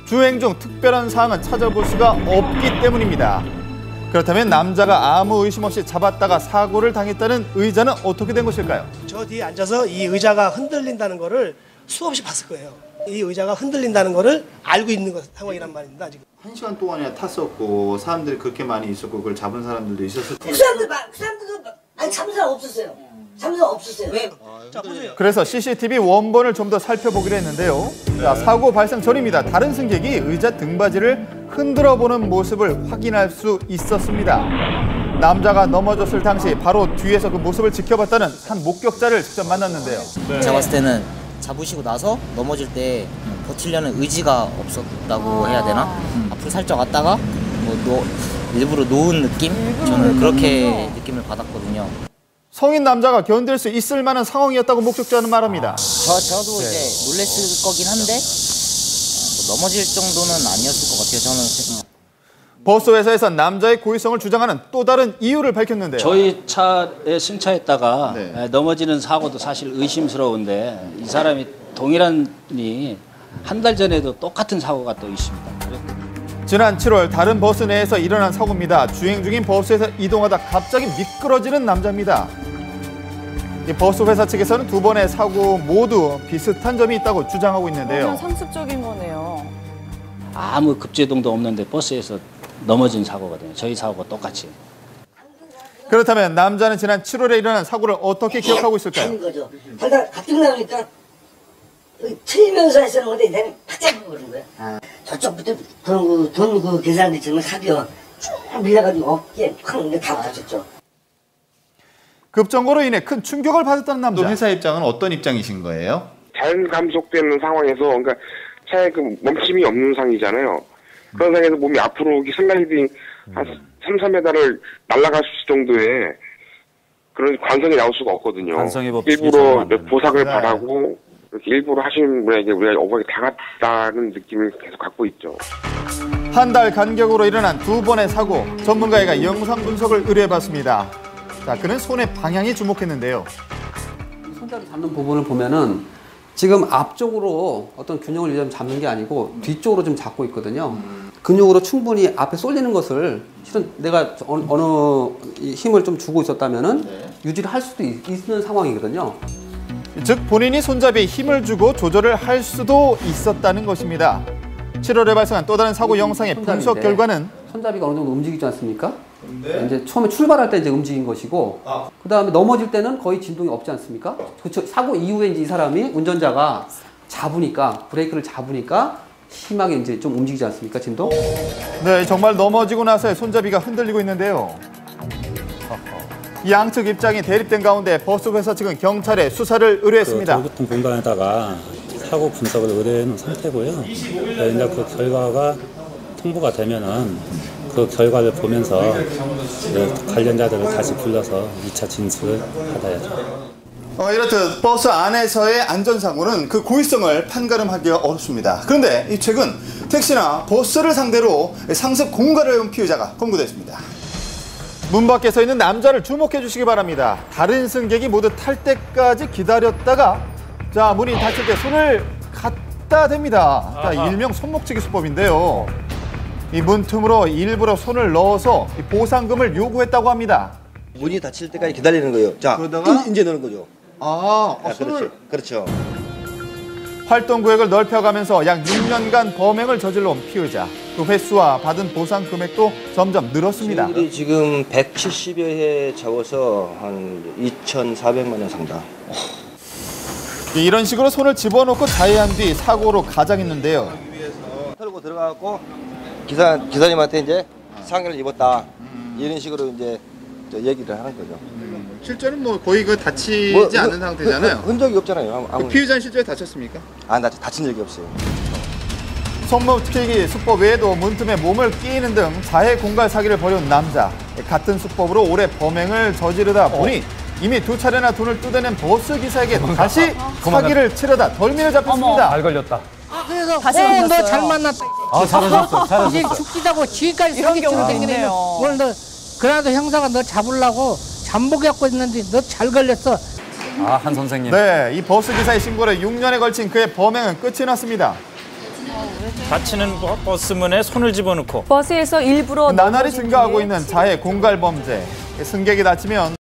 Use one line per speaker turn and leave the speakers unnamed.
주행 중 특별한 사항은 찾아볼 수가 없기 때문입니다. 그렇다면 남자가 아무 의심 없이 잡았다가 사고를 당했다는 의자는 어떻게 된 것일까요?
저 뒤에 앉아서 이 의자가 흔들린다는 거를 수없이 봤을 거예요. 이 의자가 흔들린다는 거를 알고 있는 상황이란 말입니다. 지금.
1시간 동안이나 탔었고 사람들이 그렇게 많이 있었고 그걸 잡은 사람들도 있었을 텐데.
그 사람들도 아니 잡은 사람 없었어요. 잡은 사람 없었어요. 왜?
자, 보세요.
그래서 CCTV 원본을 좀 더 살펴보기로 했는데요. 자, 사고 발생 전입니다. 다른 승객이 의자 등받이를 흔들어 보는 모습을 확인할 수 있었습니다. 남자가 넘어졌을 당시 바로 뒤에서 그 모습을 지켜봤다는 한 목격자를 직접 만났는데요.
제가 봤을 때는 잡으시고 나서 넘어질 때 버티려는 의지가 없었다고 해야 되나? 앞으로 살짝 왔다가 일부러 놓은 느낌? 저는 그렇게 느낌을 받았거든요.
성인 남자가 견딜 수 있을 만한 상황이었다고 목격자는 말합니다.
저도 이제 놀랬을 거긴 한데 넘어질 정도는 아니었을 것 같아요. 저는.
버스 회사에서 남자의 고의성을 주장하는 또 다른 이유를 밝혔는데요.
저희 차에 승차했다가 넘어지는 사고도 사실 의심스러운데 이 사람이 동일한이 한 달 전에도 똑같은 사고가 또 있습니다.
지난 7월 다른 버스 내에서 일어난 사고입니다. 주행 중인 버스에서 이동하다 갑자기 미끄러지는 남자입니다. 이 버스 회사 측에서는 두 번의 사고 모두 비슷한 점이 있다고 주장하고 있는데요.
완전 상습적인 거네요.
아무 급제동도 없는데 버스에서 넘어진 사고거든요. 저희 사고가 똑같이.
그렇다면 남자는 지난 7월에 일어난 사고를 어떻게 기억하고 있을까요?
아닌 거죠. 그러다 가뜩 나오니까 틀리면서 했었는 건데 내가 팍 잡아버린 거야. 저쪽부터 돈 계산대 지금 사비어 쭉 밀려가지고 어깨에 팍 다 붙였죠.
급정거로 인해 큰 충격을 받았다는 남자.
회사 입장은 어떤 입장이신 거예요?
자연 감속되는 상황에서 그러니까 차에 그 멈춤이 없는 상이잖아요. 그런 상황에서 몸이 앞으로 슬라이딩 한 3, 4m를 날아갈 수 있을 정도의 그런 관성이 나올 수가 없거든요. 일부러 보상을 바라고 이렇게 일부러 하시는 분에게 우리가 억울하게 당했다는 느낌을 계속 갖고 있죠.
한 달 간격으로 일어난 두 번의 사고, 전문가가 영상 분석을 의뢰해봤습니다. 자, 그는 손의 방향에 주목했는데요.
손잡이 잡는 부분을 보면은 지금 앞쪽으로 어떤 균형을 유지하면 잡는 게 아니고 뒤쪽으로 좀 잡고 있거든요. 근육으로 충분히 앞에 쏠리는 것을 실은 내가 어느 힘을 좀 주고 있었다면은 유지를 할 수도 있는 상황이거든요.
즉 본인이 손잡이에 힘을 주고 조절을 할 수도 있었다는 것입니다. 7월에 발생한 또 다른 사고 영상의 분석 결과는
손잡이가 어느 정도 움직이지 않습니까? 이제 처음에 출발할 때 이제 움직인 것이고 그 다음에 넘어질 때는 거의 진동이 없지 않습니까? 그렇죠. 사고 이후에 이제 이 사람이 운전자가 잡으니까 브레이크를 잡으니까 심하게 이제 좀 움직이지 않습니까? 진동?
네, 정말 넘어지고 나서의 손잡이가 흔들리고 있는데요. 양측 입장이 대립된 가운데 버스 회사 측은 경찰에 수사를 의뢰했습니다.
교통 공간에다가 사고 분석을 의뢰해놓은 상태고요. 이제 그 결과가 통보가 되면은 그 결과를 보면서 관련자들을 다시 불러서 2차 진술을 받아야죠.
이렇듯 버스 안에서의 안전사고는 그 고의성을 판가름하기가 어렵습니다. 그런데 최근 택시나 버스를 상대로 상습 공갈을 해온 피의자가 검거됐습니다.
문 밖에 서 있는 남자를 주목해 주시기 바랍니다. 다른 승객이 모두 탈 때까지 기다렸다가 자 문이 닫힐 때 손을 갖다 댑니다. 자, 일명 손목치기 수법인데요. 이 문틈으로 일부러 손을 넣어서 보상금을 요구했다고 합니다.
문이 닫힐 때까지 기다리는 거예요. 자, 그러다가 이제 넣는 거죠. 그렇죠.
활동구역을 넓혀가면서 약 6년간 범행을 저질러온 피의자. 그 횟수와 받은 보상 금액도 점점 늘었습니다.
우리 지금 170여 회 잡아서 한 2,400만 원 상당.
이런 식으로 손을 집어넣고 자해한 뒤 사고로 가장했는데요.
털고 들어가고 기사님한테 이제 상해를 입었다. 이런 식으로 이제 얘기를 하는 거죠.
실제는 뭐 거의 다치지 않은 상태잖아요.
흔적이 없잖아요.
피의자는 실제로 다쳤습니까?
나 다친 적이 없어요.
손목치기 수법 외에도 문틈에 몸을 끼이는 등 자해 공갈 사기를 벌여온 남자. 같은 수법으로 올해 범행을 저지르다 보니 이미 2차례나 돈을 뜯어낸 버스 기사에게 다시 사기를 치려다 덜미를 잡혔습니다.
잘 걸렸다.
그래서
너
잘 만났다.
잘하셨어.
이제 죽기다고 지금까지 사기치고 다니네. 오늘 너 그래도 형사가 너 잡으려고 잠복해갖고 있는데 너 잘 걸렸어.
한 선생님.
네, 이 버스 기사의 신고로 6년에 걸친 그의 범행은 끝이 났습니다.
다치는 버스문에 손을 집어넣고
버스에서 일부러
나날이
넘어진
증가하고
뒤에
있는 자해 공갈 범죄. 승객이 다치면